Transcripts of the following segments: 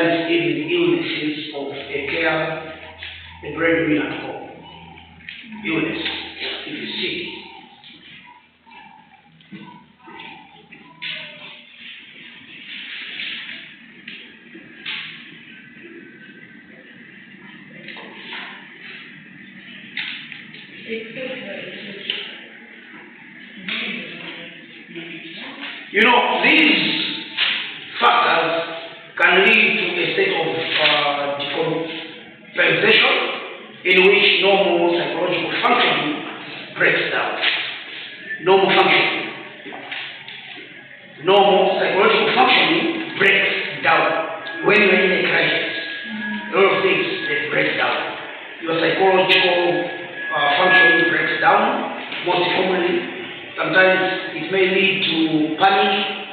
sometimes even illnesses of a care, a breadwinner at home. Illness, if you see. You know, these factors can lead to a state of decompensation in which normal psychological functioning breaks down. Normal psychological functioning breaks down. When you're in a crisis, a lot of things they break down. Your psychological functioning breaks down, most commonly. Sometimes it may lead to panic,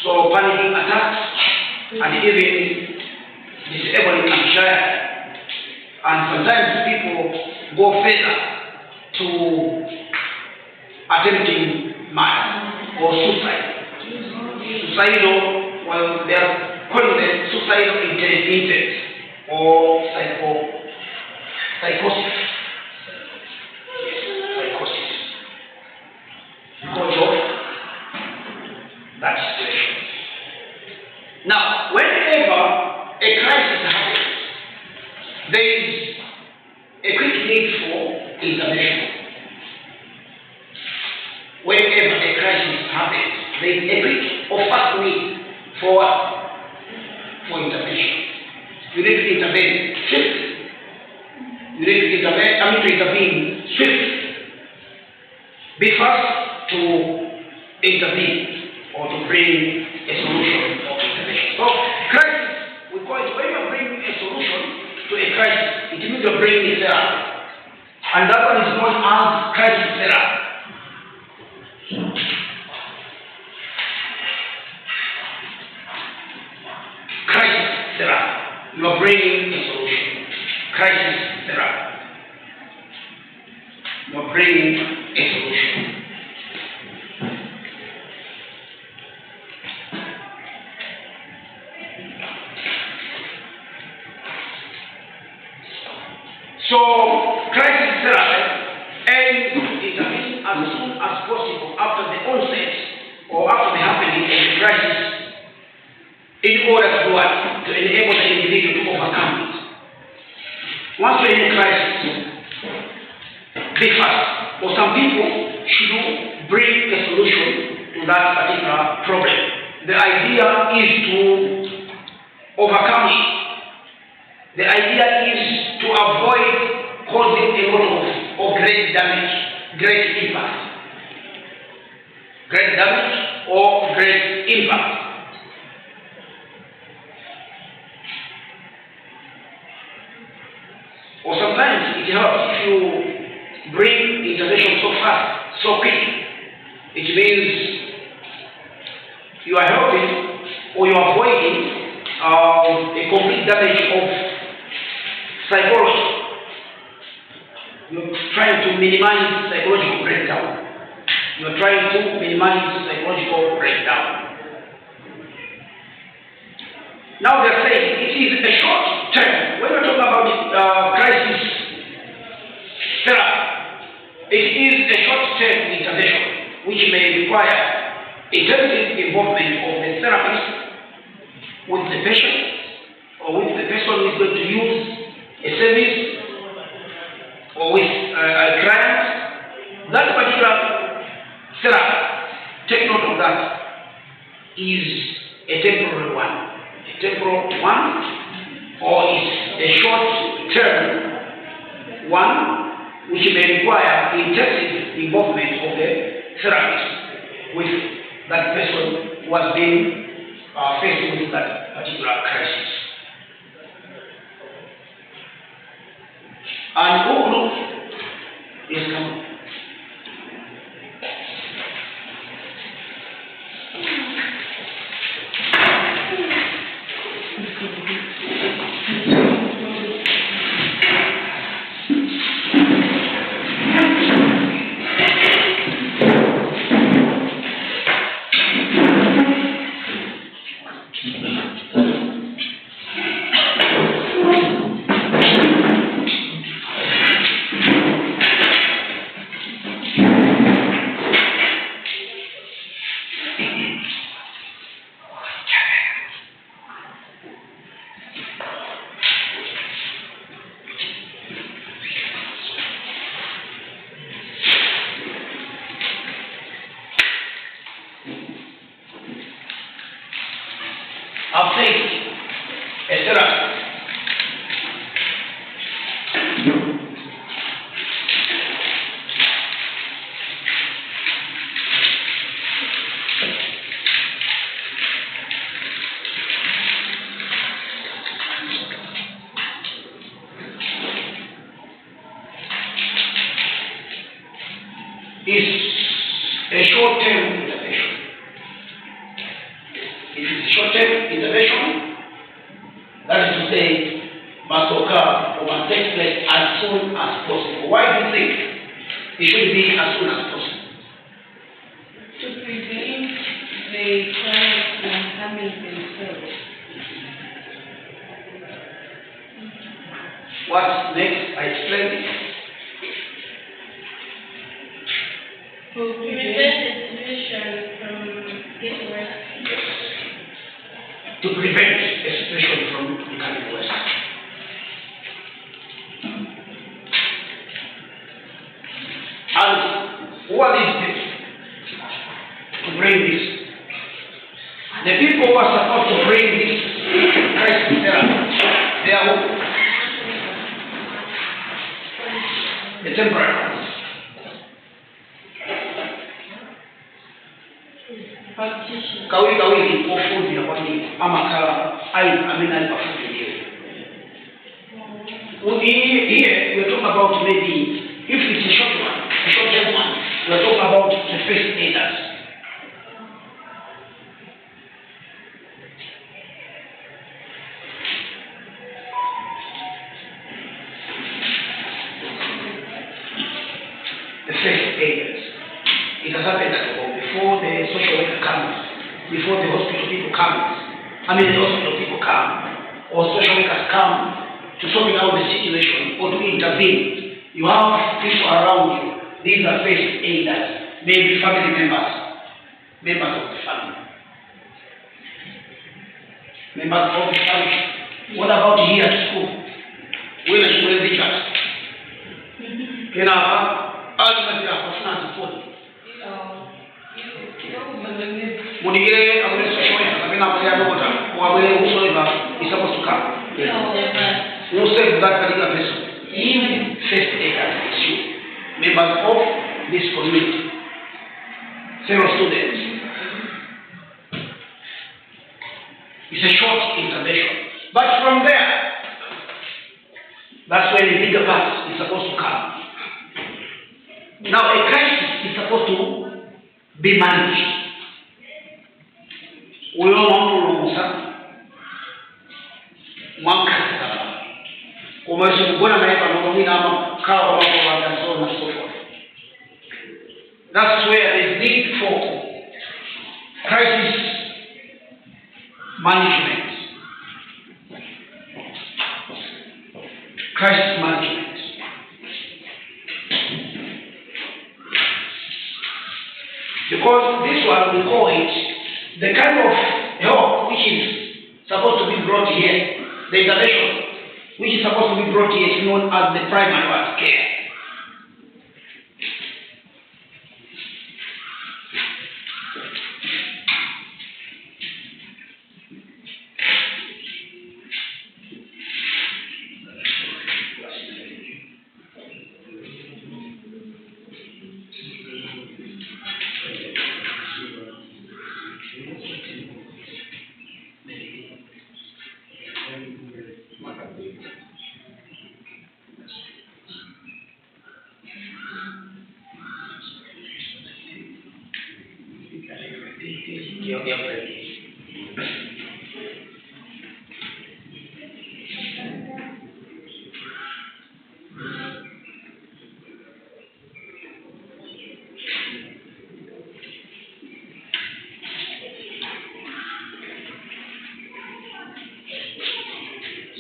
so panicking attacks, and even disabling anxiety. And sometimes people go further to attempting murder or suicide. Suicidal, well, they are calling them suicidal intent or psychosis. Because of that situation. Now, whenever a crisis happens, there is a quick need for intervention. Whenever a crisis happens, there is a quick or fast need for intervention. You need to intervene swiftly. You need to intervene swiftly. Be fast to intervene or to bring a solution or intervention. So, crisis, we call it, when you're bringing a solution to a crisis, it means you're bringing a therapy. And that one is known as crisis therapy. Crisis therapy. You are bringing a solution. Crisis therapy. You are bringing a solution. So, crisis therapy aims to intervene as soon as possible after the onset or after the happening of the crisis in order to enable the individual to overcome it. Once you're in a crisis, be fast. For some people, should bring a solution to that particular problem. The idea is to overcome it. The idea is to avoid causing a lot of great damage, great impact. Great damage or great impact. Or sometimes it helps if you bring intervention so fast, so quick. It means you are helping or you are avoiding a complete damage of psychology. You're trying to minimize psychological breakdown. You're trying to minimize psychological breakdown. Now they're saying it is a short term. When we're talking about crisis therapy, it is a short term intervention which may require intensive involvement of the therapist with the patient or with the person who is going to use a service or with a client. That particular therapy, take note of that, is a temporary one. A temporal one, or is a short-term one, which may require intensive involvement of the therapist with that person who has been faced with that particular crisis. And is coming. is a short-term intervention. It is a short-term intervention, that is to say, must occur or must take place as soon as possible. Why do you think it should be as soon as possible? To prevent the clients from harming themselves. What's next? I explained it. To prevent the situation from getting worse. Yes. To prevent a situation from becoming worse. And what is this? To bring this. The people who are supposed to bring this crisis therapy, they are who? The temporary ones. Practitioners. Kawili ofundi na kwani amaka amina bafundi hiyo. Here we are talking about maybe if it's a short term one, we are talking about the first aiders. The first aiders. It has happened at home before the social worker comes, before the hospital people come. The hospital people come, or social workers come to sort out the situation or to intervene. You have people around you. These are first aiders, maybe family members of the family. Members of the family. What about here at school? Where are school teachers? Munigire abule social worker kabina abule abota or abule whosoever is supposed to come. Who said that particular person? First aiders is you. Members of this community, fellow students. It's a short intervention. But from there, that's where the bigger part is supposed to come. Now a crisis is supposed to be managed. We don't want to that's where there is need for crisis management. Crisis management. Because this one we call it the kind of help which is supposed to be brought here, the intervention which is supposed to be brought here is known as the primary care.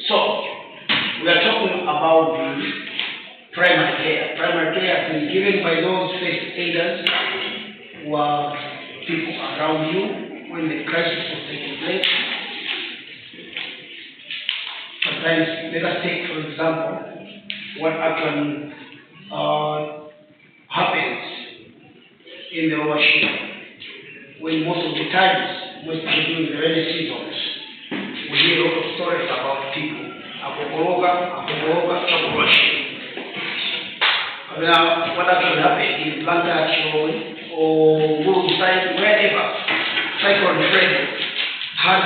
So, we are talking about the primary care. Primary care has been given by those first aiders who are people around you when the crisis was taking place. Sometimes, let us take, for example, what actually happens in the overshield. When most of the times, especially during the rainy seasons, we hear a lot of stories about people. What actually happened in Blanca or Woolside, wherever, cyclone Fred had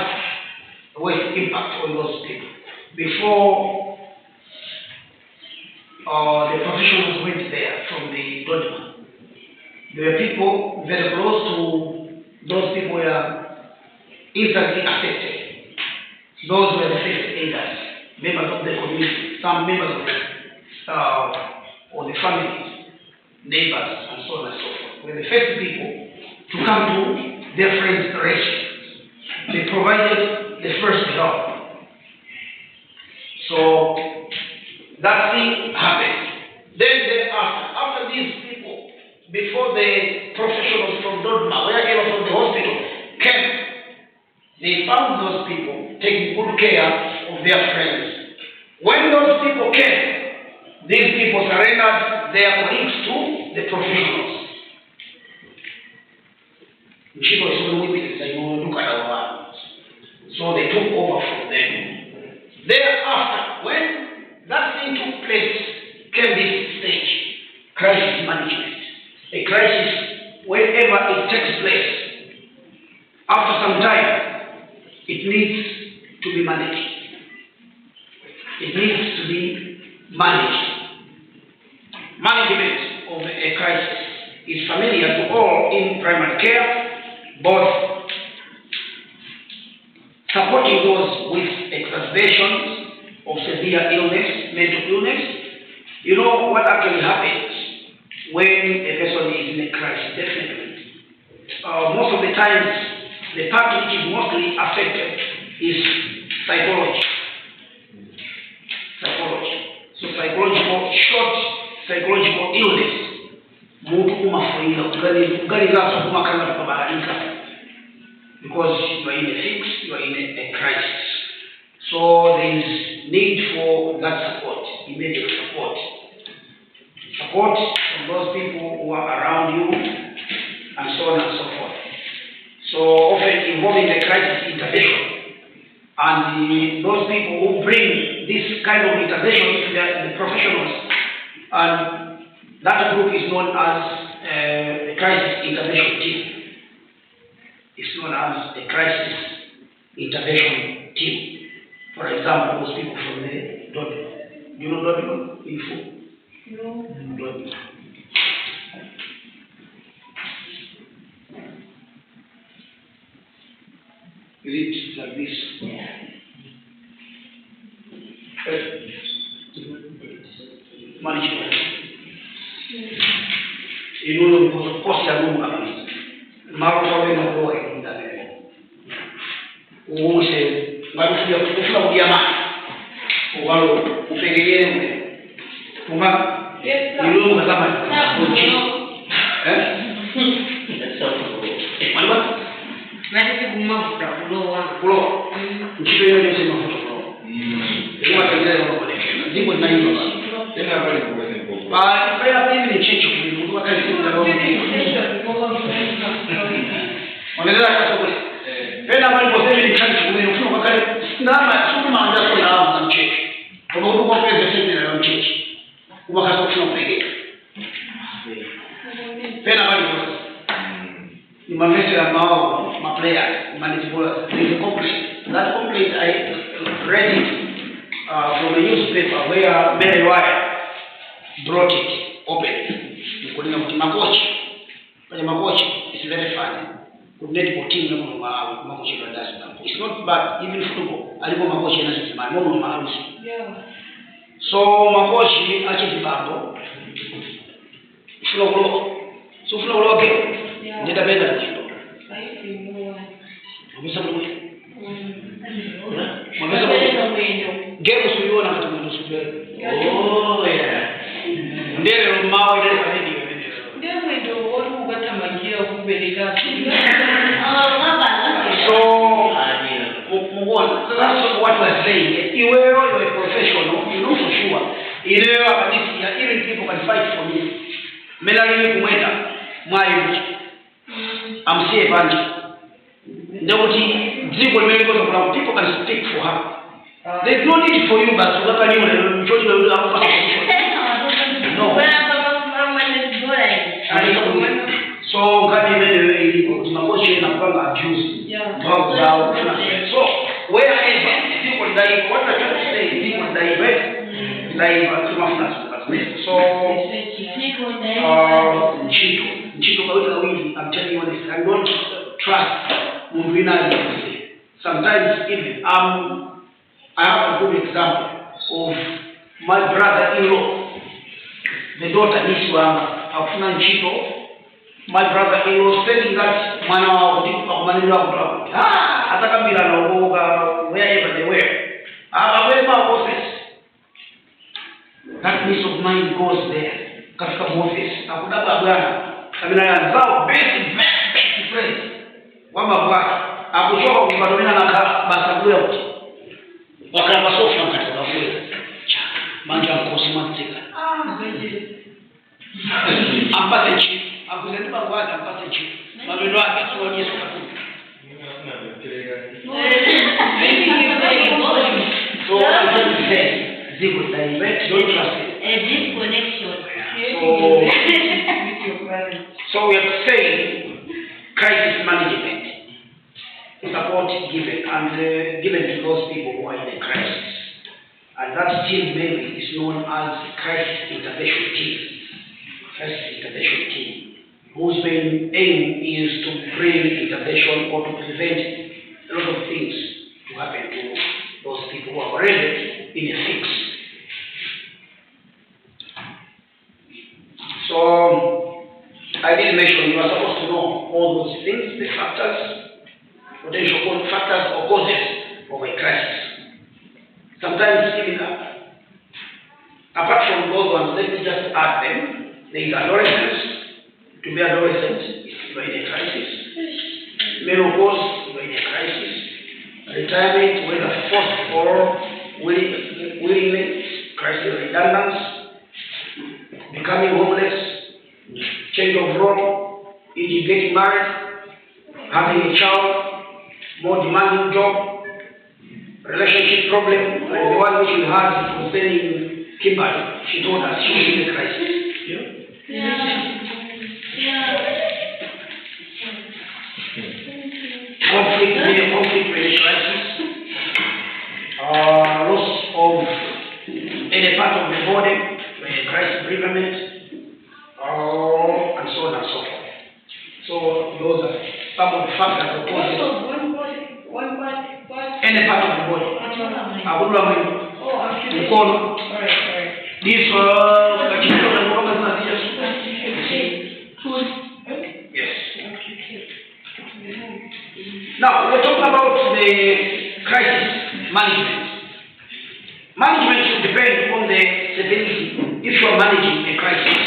a worst impact on those people. Before the professionals went there from the Dodgman, There were people very close to those people were instantly affected. Those were the first aiders, members of the community, some members of the families, neighbors, and so on and so forth. Were the first people to come to their friends' rescue. They provided the first help. So that thing happened. Then after these people, before the professionals from Dodma, wherever from the hospital, came, they found those people taking good care of their friends. When those people came, these people surrendered their colleagues to the professionals. So they took over from them. Thereafter, when that thing took place, came this stage, crisis management. A crisis, wherever it takes place, after some time, it needs to be managed. It needs to be managed. Management of a crisis is familiar to all in primary care, both supporting those with exacerbations of severe illness, mental illness. You know what actually happens when a person is in a crisis, definitely. Most of the times, the part which is mostly affected is psychology. So short psychological illness. Because you are in a fix, you are in a crisis. So there is need for that support, immediate support. Support from those people who are around you, and so on and so forth. So often involving the crisis intervention. And those people who bring this kind of intervention to the professionals, and that group is known as the crisis intervention team. It's known as the crisis intervention team. For example, those people from the Dodma. You know Dodma? Info? No. Dodma. Is it like this? Yeah. Management. You know, of course, you are not Marvel no boy in that area. Who said, Marusia, Ufla, Ufalo, Ufegene, Uma, you know, my player, there's a complaint. That complaint I read it from a newspaper where Mary Wire brought it open. It's very funny. It's not bad, even football. Yeah. So Makochi actually bambo. Flow. So flow again. Yeah. Did a better. I think more. Game suliona mtu super. Oh yeah. Ndero mawe ile family. Ndio mwendo watu kupata majira kupeleka. So that's what we're saying. You are a professional, you know for sure. Even people can fight for me. Melanie kumwenda mwayo. Amsie banji. People can speak for her. There's no need for you, but no. So God abuse. So wherever people die, what I try to say is people die. So I'm telling you honestly, I don't trust Mundwina. Sometimes even, I have a good example of my brother-in-law, the daughter Niswanga, Afuna Nchito. My brother-in-law telling that wherever they were. That peace of mind goes there. Katika office. Akudaba bwana. Kabila zao best friends. Wama bwana. Akuchoka kupatomina na basabuya uti. Wakana basofa katika bafuya. Manja mkosi mantika. Ampate chi. Akuzetuba kwa ampate chi. Mabendo wake kwa Yesu kafuka. So I'm trying to say, don't trust it. A disconnection. So we are saying crisis management support given and given to those people who are in a crisis. And that team maybe is known as crisis intervention team. Crisis intervention team, whose main aim is to bring intervention or to prevent a lot of things to happen to those people who are already in a fix. So, I did mention you are supposed to know all those things, the factors, potential factors or causes of a crisis. Sometimes even apart from those ones, let me just add them. There is adolescence. To be adolescent, you are in a crisis. Menopause, you are in a crisis. Retirement, whether forced or willingly, crisis redundance. Becoming homeless, change of role, e.g. getting married, having a child, more demanding job, relationship problem, like the one which we had concerning Kimberly. She told us she was in a crisis. Conflict with crisis, loss of any part of the body, crisis bereavement, and so on and so forth. So those are some of the factors of causes. Any part of the body. This yes. Now we're talking about the crisis management. Management should depend on the severity. If you are managing a crisis,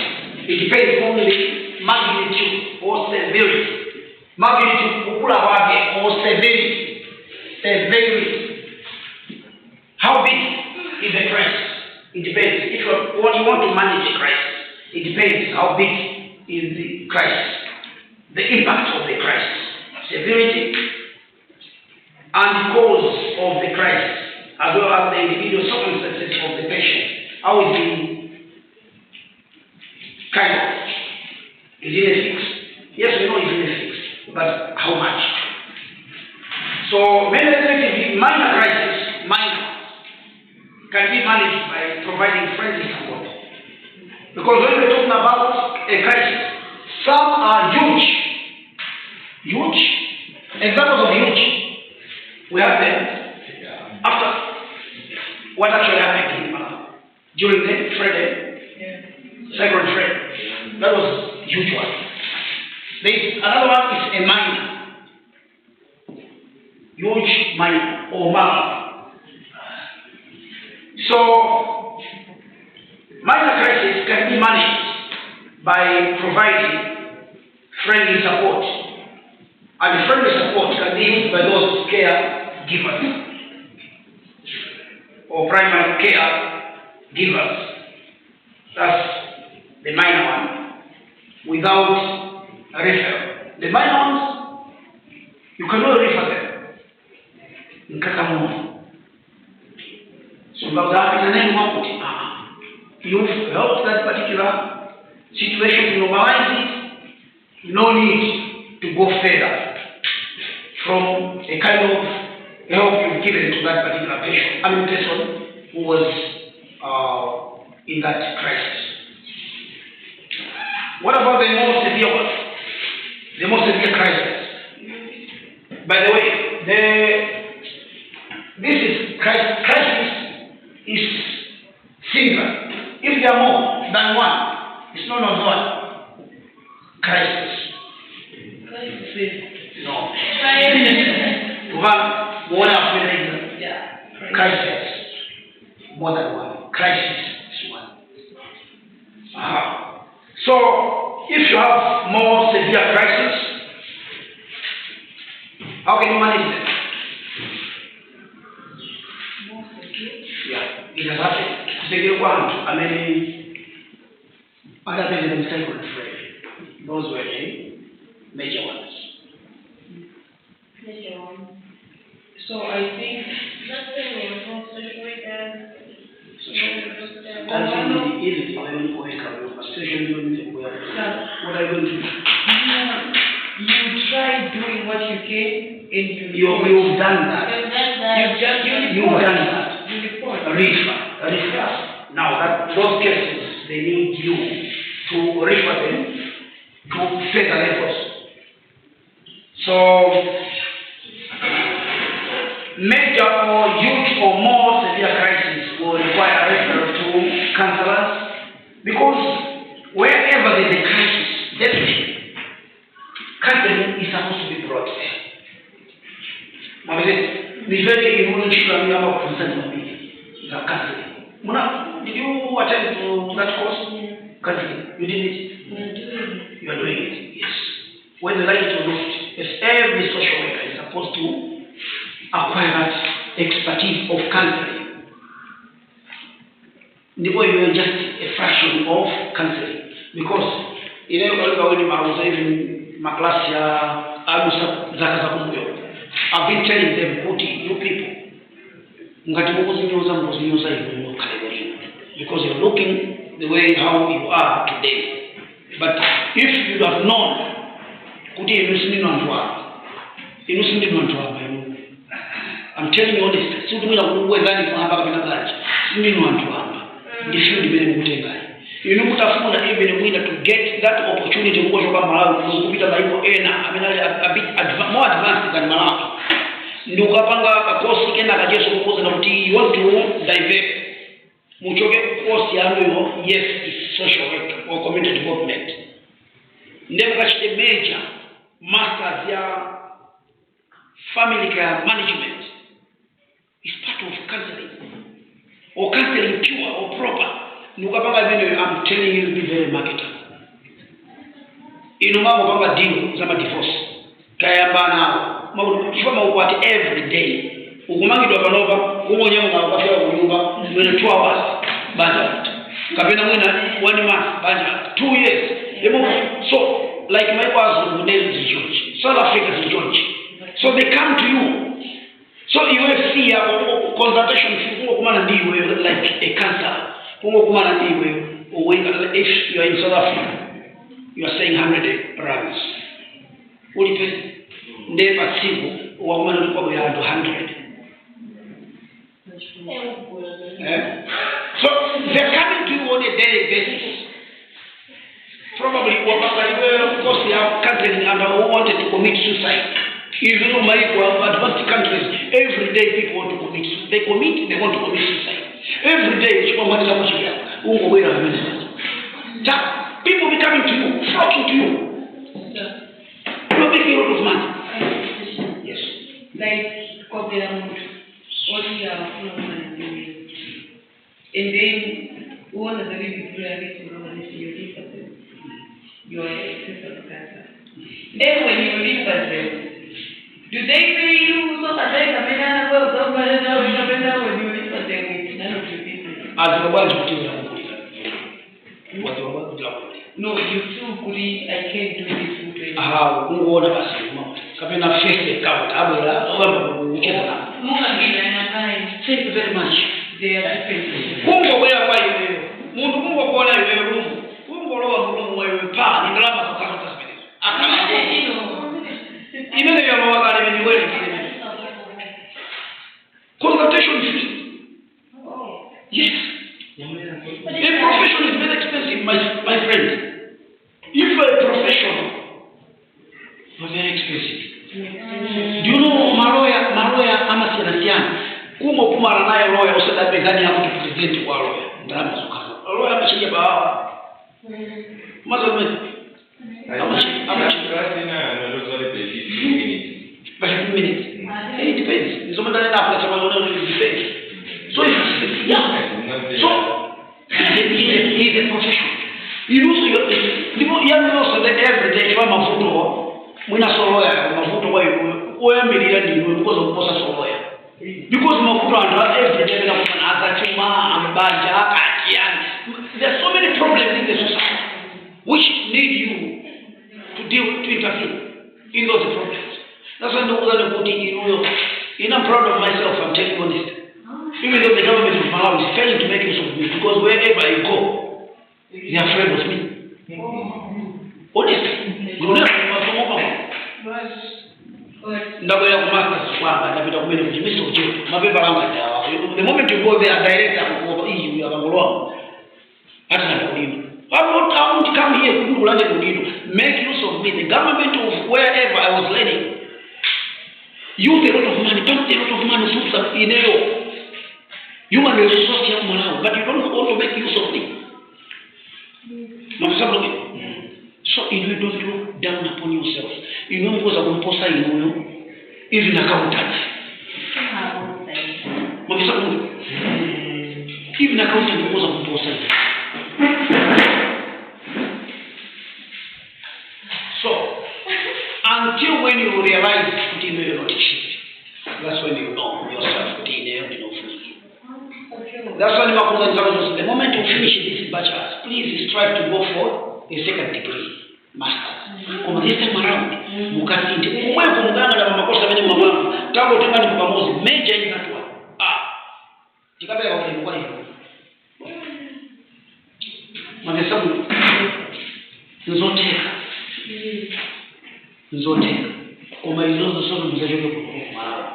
it depends on the magnitude or severity. Magnitude or severity. Severity. How big is the crisis? It depends. If you want to manage a crisis, it depends how big is the crisis, the impact of the crisis, severity, and the cause of the crisis, as well as the individual circumstances of the patient. How is the kind of? Is it a fix? Yes, we know it's in a fix, but how much? So, when relatively minor crisis, can be managed by providing friendly support. Because when we're talking about a crisis, some are huge. Huge. Examples of huge. We have them after what actually happened during the Friday, second Friday. That was a huge one. Another one is a minor. Huge minor or minor. So, minor crises can be managed by providing friendly support. And friendly support can be used by those caregivers or primary care givers. That's the minor one, without a referral. The minor ones, you cannot refer them. So you've helped that particular situation to normalize it. No need to go further from a kind of help you've given to that particular person who was in that crisis. What about the more severe ones? The most severe crisis. By the way, this is crisis is singular. If there are more than one, it's known as what? Crisis. No. One after crisis. More than one. Crisis is one. So, if you have more severe crisis, how can you manage them? Yeah, it has happened. Severe one, I mean, other than themselves were afraid. Those were the major ones. So I think that's the social media. That's easy when you wake up. Especially when you what are you going to do? you try doing what you can and You've done that. You've done that. You report. Refer. Now that those cases, they need you to refer them to further levels. So major or huge or more severe crisis will require a referral to counselors, because wherever there is a crisis, definitely counseling is supposed to be brought there. Now, it's very involuntary about counseling. Did you attend to that course? Counseling. You did it? You are doing it, yes. Whether you like it or not, yes, every social worker is supposed to acquire that expertise of counseling. The way you are just a fraction of counseling. Because in my class I've been telling them, you people, because you're looking the way how you are today. But if you have known, I'm telling you honestly, you know, to get that opportunity to go to Malawi, a bit more advanced than Malawi. You want to divert. Yes, it's social work or community development. Never catch the major masters family care management is part of counseling, or counseling pure or proper. I'm telling you, be very marketable. Deal divorce. Every day. 2 hours. 1 month. 2 years. So, like my was in George, South Africa is George. So they come to you. So you will see a consultation like a cancer. If you are in South Africa, you are saying 100 rands. What do you think? Never single, or 100. So they're coming to you on a daily basis. Probably, of course, they are counseling and who wanted to commit suicide. Even though advanced countries, every day people want to commit suicide. They want to commit suicide. Every day, people be coming to you, flocking to you. You're making a lot of money. Yes. Like, what you are, and then one of the living you are accessible cancer. Then when you live at them, do they pay you so that they can when you live at them with none of your business? As the world to no, you too good, I can't do this with you. Thank you very much. They are different. Consultation fee. Yes. A profession is very expensive, my friend. If a professional then you have to present to our lawyer. Lawyer ameshaje bawa. Mazo mimi. But 15 minutes. It depends. Some of them are it depends. So he's a professional. You know that every day kwa mafuto mwana soloya mafuto kwa milioni ndio because of kosa soloya. Because mafuto anda every day na kuna chuma ambanja akiani. There are so many problems in the society which need you to intervene in those problems. That's why I'm proud of myself, I'm telling you honest. Even though the government of Malawi is failing to make use of me, because wherever I go, they are afraid of me. Honestly, you never the moment you go there, direct I won't come here to make use of me. The government of wherever I was learning use a lot of money, don't a lot of money in human resource here, but you don't want to make use of me. So you don't look down upon yourself. You know because I'm poster even accountant. Even accountant because I'm poster. So until when you realize you're not cheap, that's when you know yourself. That's why the moment you finish this bachelor's, please strive to go for a second degree, master's. This time around, mukasinde. Umwe kumuganga na makosa menye mwangu. Tangu tengani kupamozi major in that one. Tikabe ya wakili kwa hiyo. Manesabu nzoteka. Oma izozo sono mzajoke kukumara.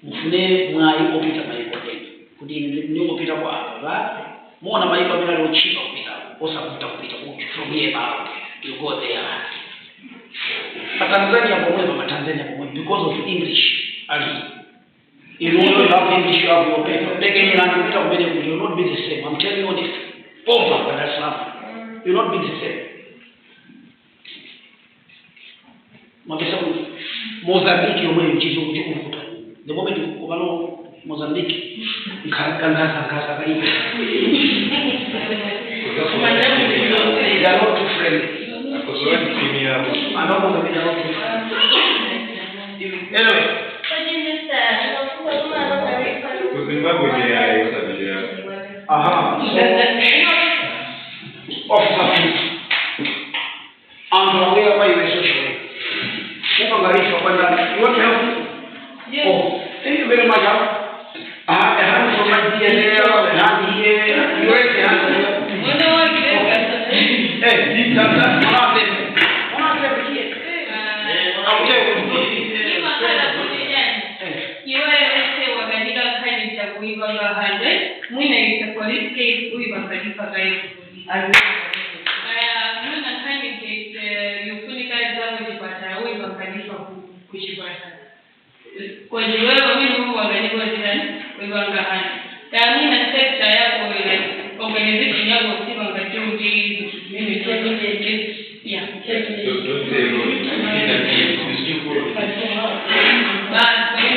Mfune mwai opita maiko tena. Kudini nyo opita kwa hapa. Muona maiko bila rochika opita. Osa kupita from here out. You go there. Tanzania because of English. You know you have English, you have your paper. You'll not be the same. I'm telling you this. You'll not be the same. Mozambique, the moment you go Mozambique, you can't they are not too friendly. Anyway. You want to help me? Yes. Oh, thank you very much. I have a hand from my DNA, a hand here, you raise the hand here. Hey, this one of them. One of them here. I'll tell you. Kwa hiyo wewe Mungu angalia jirani wewe angahani. Yaani na sekta yako wewe organization yako sio angalia ujii mimi ndio yeah.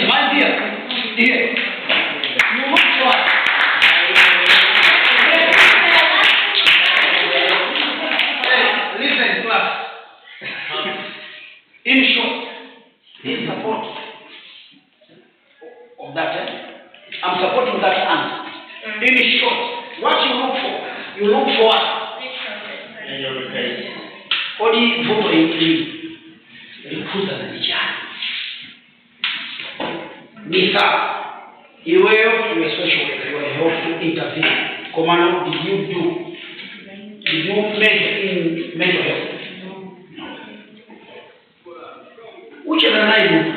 My dear, here. You must try. Listen, class. In short, in support of that, I'm supporting that answer. In short, what you look for only vote ikuza na vijana. Nisa, you are social worker, you are help to intervene. Commander, did you make in mental health? Which is a nice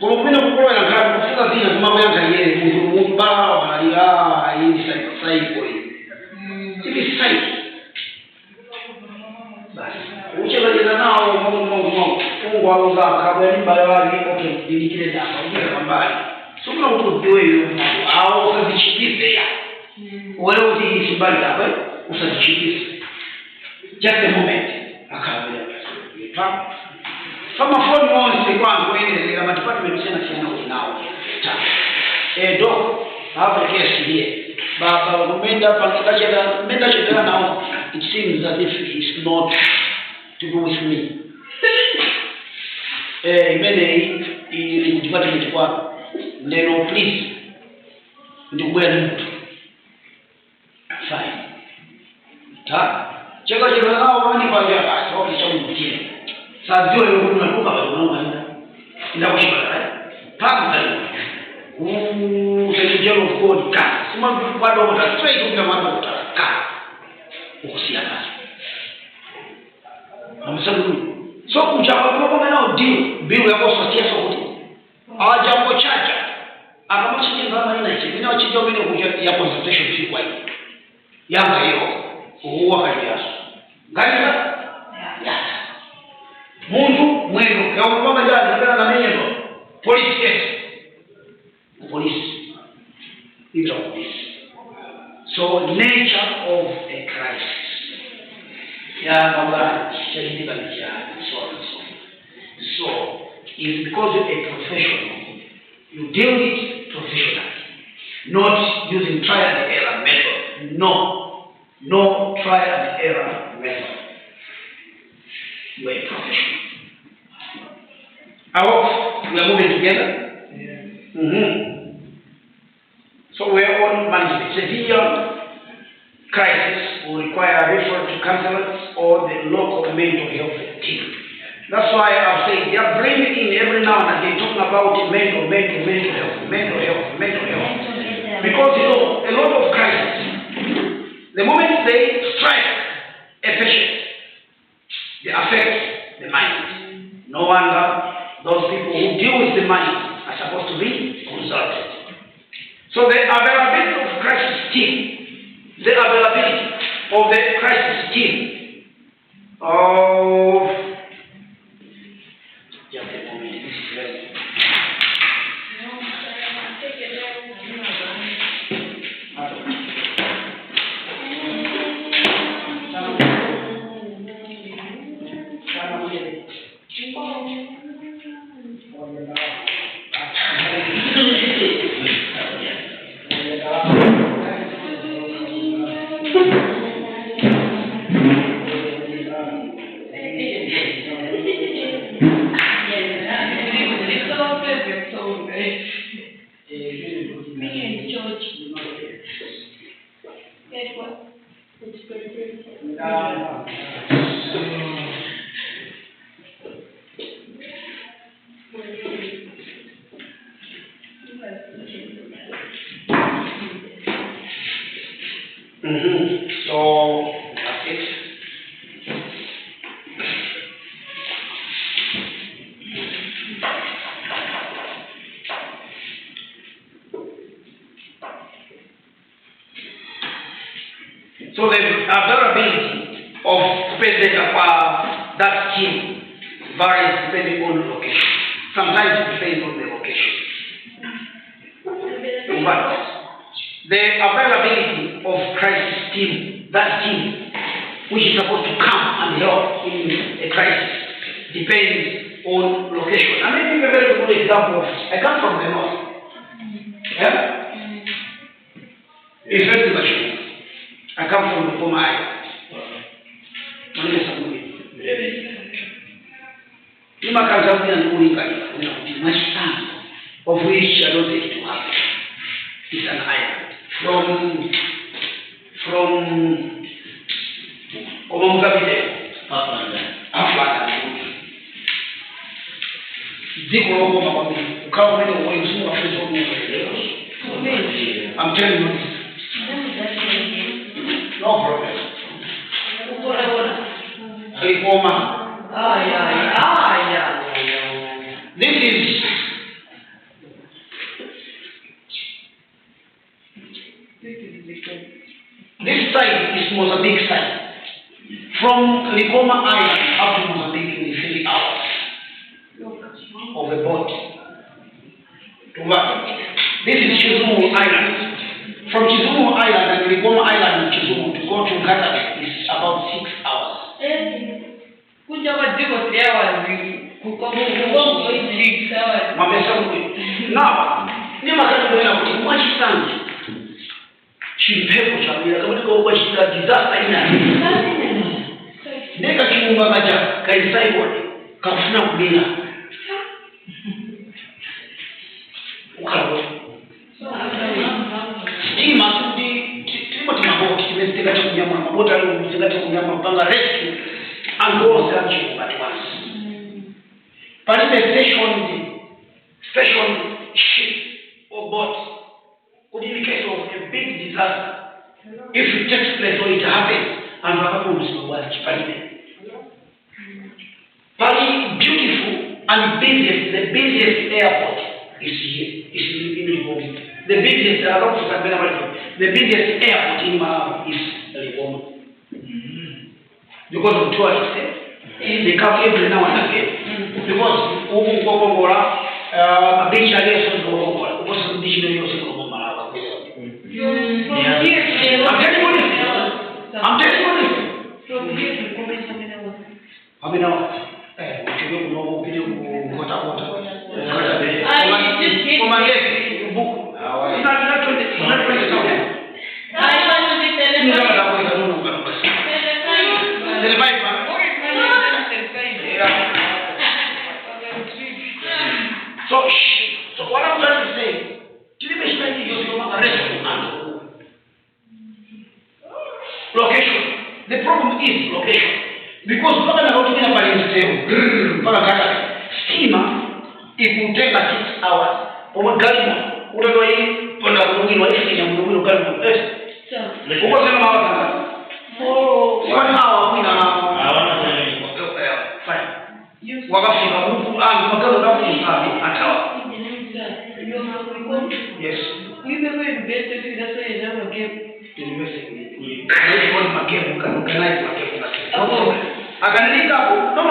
kwa kupenda kukua na kama kufuta zile mambo yangu yeye mumba maria hii sai kwa hii. Hivi sai. Basi. Ucheza nao Mungu au za kabla ni bale wali okay dilikile dawa. Ndio mbali. Soma utudiwe hiyo au usichikize ya. Wewe usibali hapa, usichikize. Just a moment. Akaambia papa. Kama phone on kwangu wewe kama department sina nao. Doc, have a case here. But menda chedera now, it seems that if he is not to go with me. Imene in department kwa neno please ndio mtu. Fine. Cheka nao wani kwa njia basi, wao kisha mtie. Sasa ndio ile unatoka bado unaona ina kwa papa usijalo of God ka sema bado utatrai kwa mambo utaka uhusiana amsalu so kujaba kwa nao ndio yako sosia sote ajapo chacha akamashiki kama ina hivi na wachija wengine kuja ya consultation fee kwa hiyo yanga hiyo huwa kajiaso ngani ya mundu mwendo ya kwamba jana na neno police case police. So nature of a crisis. So it's because you're a professional. You deal with it professionally. Not using trial and error method. No trial and error method. You're a professional. I hope we are moving together. Yeah. So we are on management. Severe crisis will require a referral to counselors or the local mental health team. That's why I've said they are bringing in every now and again talking about mental health. Because you know, a lot of crises, the moment they strike a patient, they affect the mind. No wonder those people who deal with the mind are supposed to be consulted. So the availability of crisis team, of just a moment, this is very So that's it. So the availability of space data for that team varies depending on the location. Sometimes it depends on the location. But the availability of crisis team, that team, which is supposed to come and help in a crisis, depends on location. And let me give a very good example. I come from the north. Yeah? It's very much. I come from the former island. Of which I don't think to happen. It's an island. From I'm telling you this. No problem. This side is Mozambique side. From Likoma Island up to Mozambique in 3 hours of a boat. To what? Ligoma Island, Kisumu, to go to Gather is about 6 hours. Now, Chimpepo chabira kama niko kwa shida disaster ina. Ndeka kimunga kaja kaisaiwa kafuna kubila. Ukawa. Stima tudi timabo kimesteka kunyama mabota leo mzingata kunyama panga rescue and go search at once. But the station ship or boat could in the case of a big disaster, if it takes place or it happens, and what happens to Pali, beautiful and the busiest airport is here, is in Ligoma. The busiest, the biggest airport in Malawi is Ligoma. Because of tourists, they come every now and again. Because a beach areas was the I'm telling you this. From here to Kobe, how many hours? You know, so what I'm trying to say, location. The problem is location. Because steamer, it will take 6 hours. Over Galma, what are you going for 1 hour, fine. Yes. We never invested that's why I never gave. I can link up. No.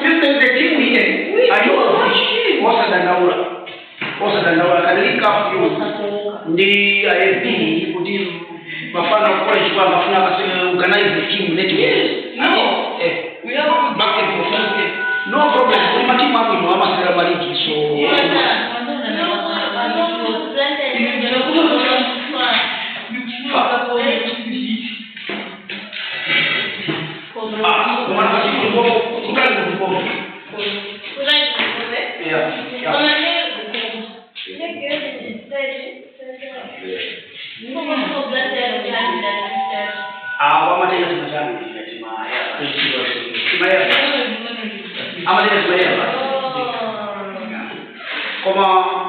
This is the team here. I know what's the number. I can link up you. The ISP put in Mafana College for Mafana organize the team network. No. We have back and forth. No problem. We might team up with Mama Seramaliki. So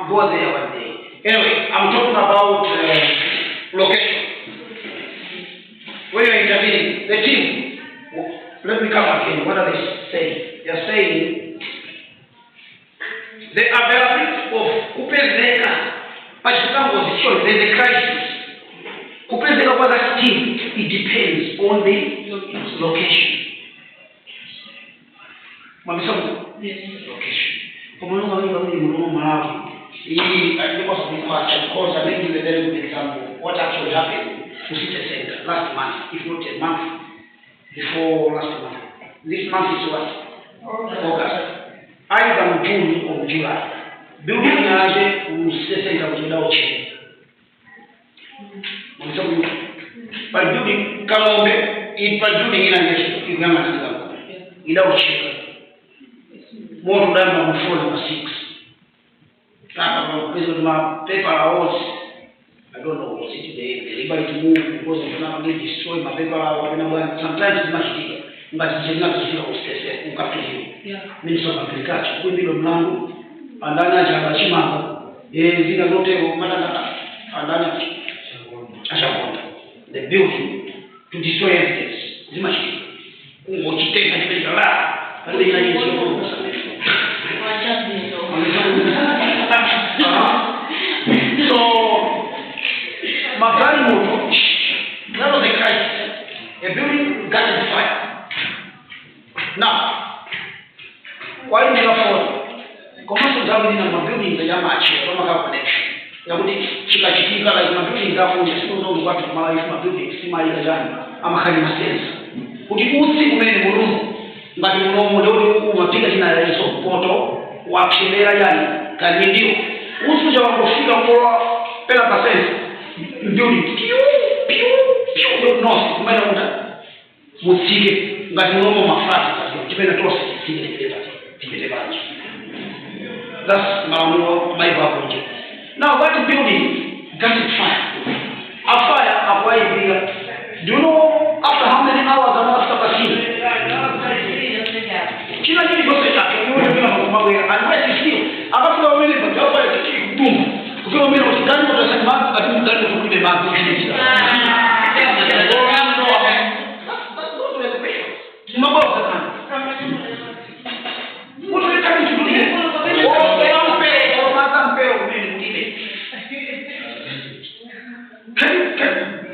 go there one day. Anyway, I'm talking about location. When you're intervening, the team, let me come again. What are they saying? They're saying the availability of Kupezeka, Pachitam was sure there's a crisis. Kupezeka was a team, it depends on the location. Location. Because I give you a very good example. What actually happened to City Center last month, if not a month before last month. This month is what? August. Either June or July. Building in City Center without change. But building, if building in a without change. More than number 6. Because of my paper hours, I don't know, was it the liberty to move because of now they destroy my paper hours. Sometimes it's much bigger, but it's not to see how it's who come to you. Minister of Agriculture, we build a land, and then I have a chima, a hotel, and then the building to destroy evidence. It's much bigger. What you take and take a lot, and then I use your So, Magari Moto, that was a crisis. A building got on fire. Now, why did you afford? Commercial government and building the Yamachi, from a connection. You would chica like my building ngafunja simuzondo kwati kumala ifuma building simalira jani amakhali masensa kuti utsi kumene mulungu ngati munomu leo umapiga jina la Yesu poto wakshemera jani kani ndio usuja wakufika kwa pela pasensa building piu piu piu no kumene muta mutsike ngati munomu mafasi chipena tose tibete banje. That's my Bible. Now that building got it fire. A fire of why. Do you know after how many hours I'm after passing? Kila kitu kiko sawa. Yule bila mambo ya always still. Alafu wao wale ndio wale kitu. Ukiwa mimi usikani kwa sababu ati mtani tukule mambo hivi. Mambo sana.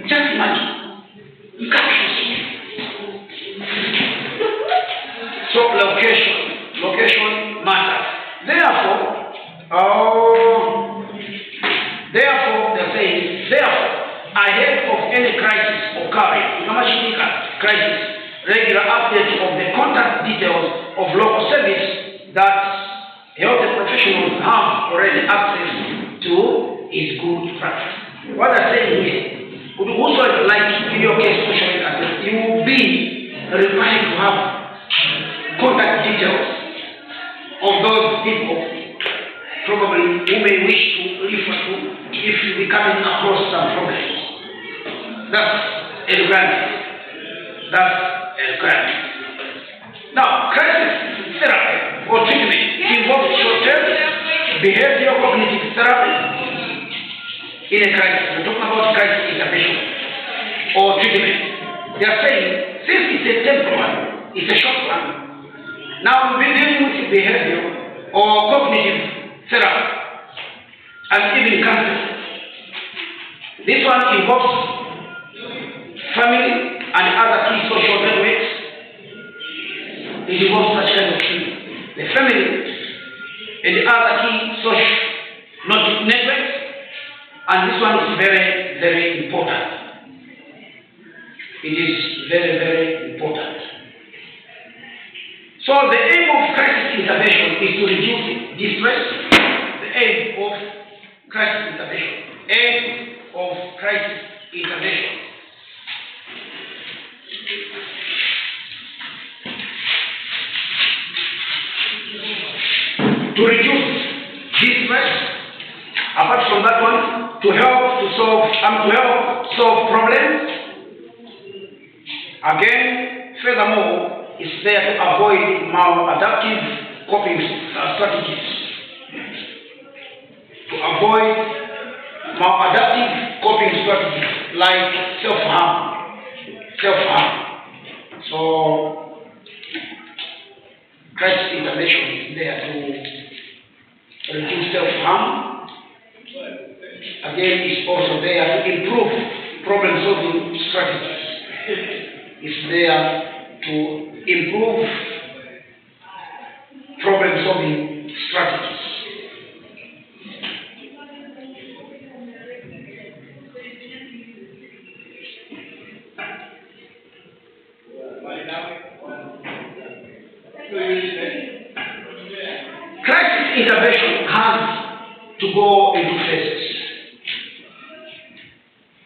Just imagine. So location matters. Therefore, they're saying, ahead of any crisis occurring, crisis, regular updates of the contact details of local service that health professionals have already access to is good practice. What I'm saying here, would also like in your case social worker, you will be required to have contact details of those people probably who may wish to refer to if you be coming across some problems. That's a requirement. Now, crisis therapy or treatment involves short-term behavioral cognitive therapy in a crisis. We're talking about crisis intervention or treatment. They are saying, since it's a temporary one, it's a short one, now we're dealing with behavioral or cognitive therapy and even counseling. This one involves family and other key social networks. It involves such kind of thing. The family and the other key social networks, and this one is very, very important. It is very, very important. So the aim of crisis intervention is to reduce distress. The aim of crisis intervention. Aim of crisis intervention. To reduce distress. Apart from that one, to help solve problems. Again, furthermore, it's there to avoid maladaptive coping strategies. To avoid maladaptive coping strategies like self-harm. So, crisis intervention is there to reduce self-harm. Again, it's also there to improve problem-solving strategies. It's there to improve problem-solving strategies. Crisis intervention has to go into phases.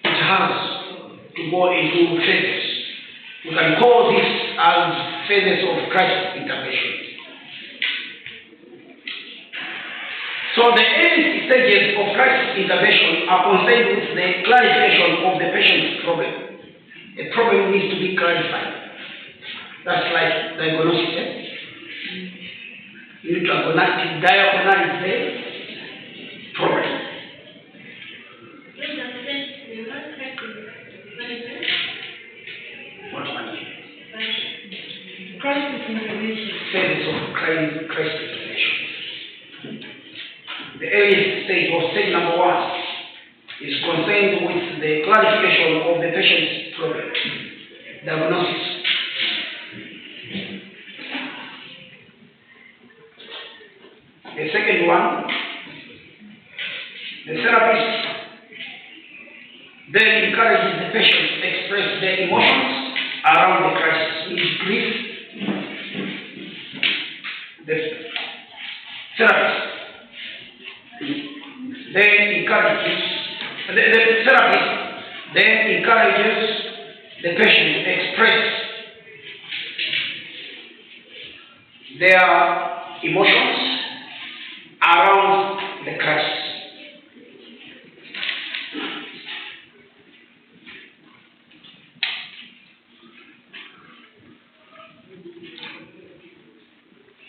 It has to go into phases. You can call this as phases of crisis intervention. So the early stages of crisis intervention are concerned with the clarification of the patient's problem. A problem needs to be clarified. That's like diagnosis. You need to diagnose the problem. What one? Crisis intervention. Phases of crisis intervention. The earliest stage or stage number 1 is concerned with the clarification of the patient's problem. Diagnosis. The second one, the therapist the emotions around the crisis is grief. The therapist then encourages the therapist then encourages the patient to express their emotions around the crisis.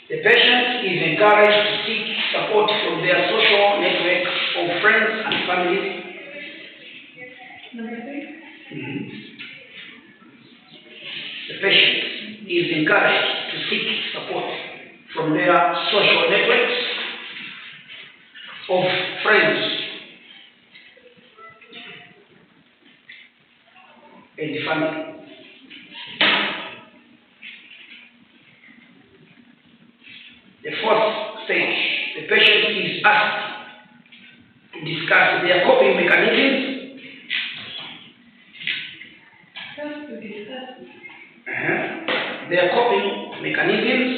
The patient is encouraged to seek support from their social network of friends and family. Number 3. The patient is encouraged to seek support from their social networks of friends and family. The fourth stage, the patient is asked to discuss their coping mechanisms. Just to discuss. Their coping mechanisms,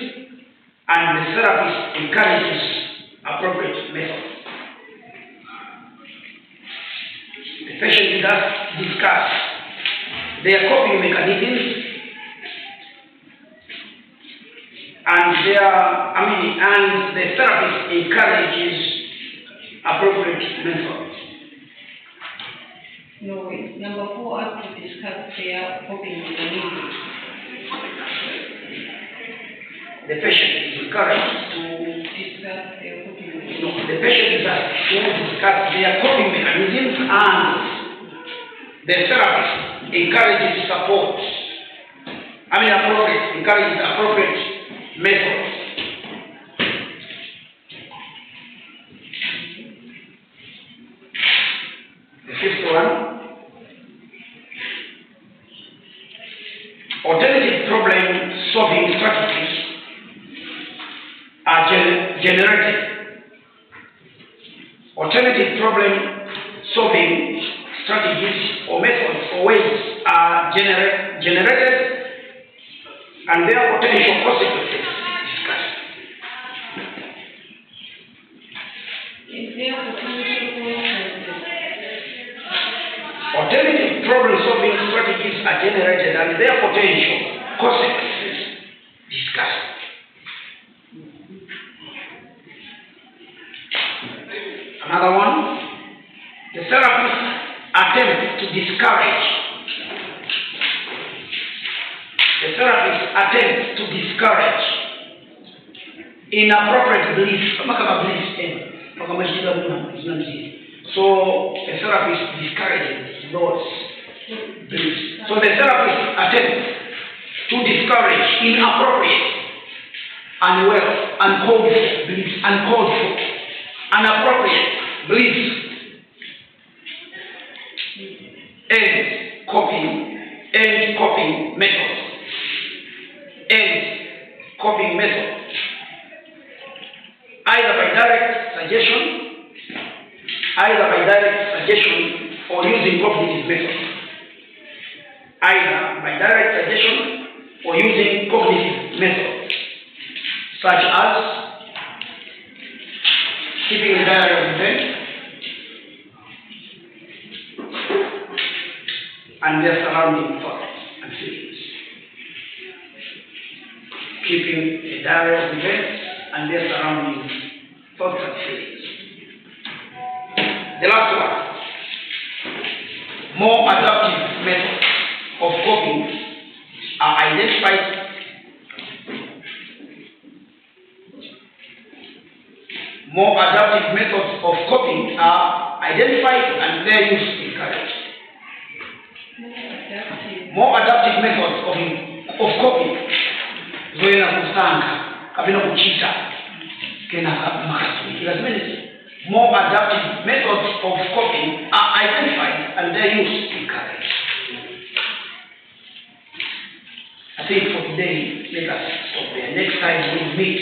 and the therapist encourages appropriate methods. The patient is asked to discuss their coping mechanisms and the therapist encourages appropriate methods. No, it's number 4 has to discuss their coping mechanisms. The patient is encouraged to discuss their coping mechanisms. No, the patient is asked to discuss their coping mechanisms, and the therapist encourages appropriate methods. The fifth one, alternative problem solving strategies are generated. Alternative problem solving strategies or methods or ways are generated, and their potential consequences discussed. Is there potential consequences? Alternative problem solving strategies are generated, and their potential consequences discussed. Another one, the therapist attempts to discourage. The therapist attempts to discourage inappropriate beliefs. So the therapist discourages those beliefs. So the therapist attempts to discourage inappropriate, uncalled for, inappropriate beliefs and coping methods. Either by direct suggestion or using cognitive methods. Such as keeping a diary of events and their surrounding thoughts and feelings. Keeping a diary of events and their surrounding thoughts and feelings. The last one, more adaptive methods of coping are identified. More adaptive methods of coping are identified and their use encouraged. More adaptive methods of coping. Zoena kusanga, kabina kuchita, kena makasui. More adaptive methods of coping are identified and their use encouraged. I think for today, let us stop there. Next time we'll meet,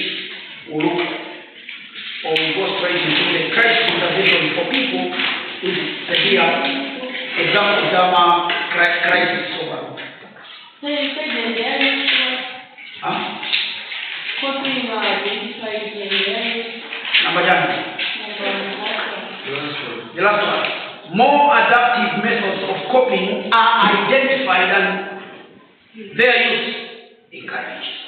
we'll look or we'll go straight into the crisis intervention for people with severe example of crisis over. their use encouraged.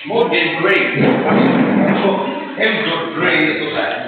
More than great. Good grace to that.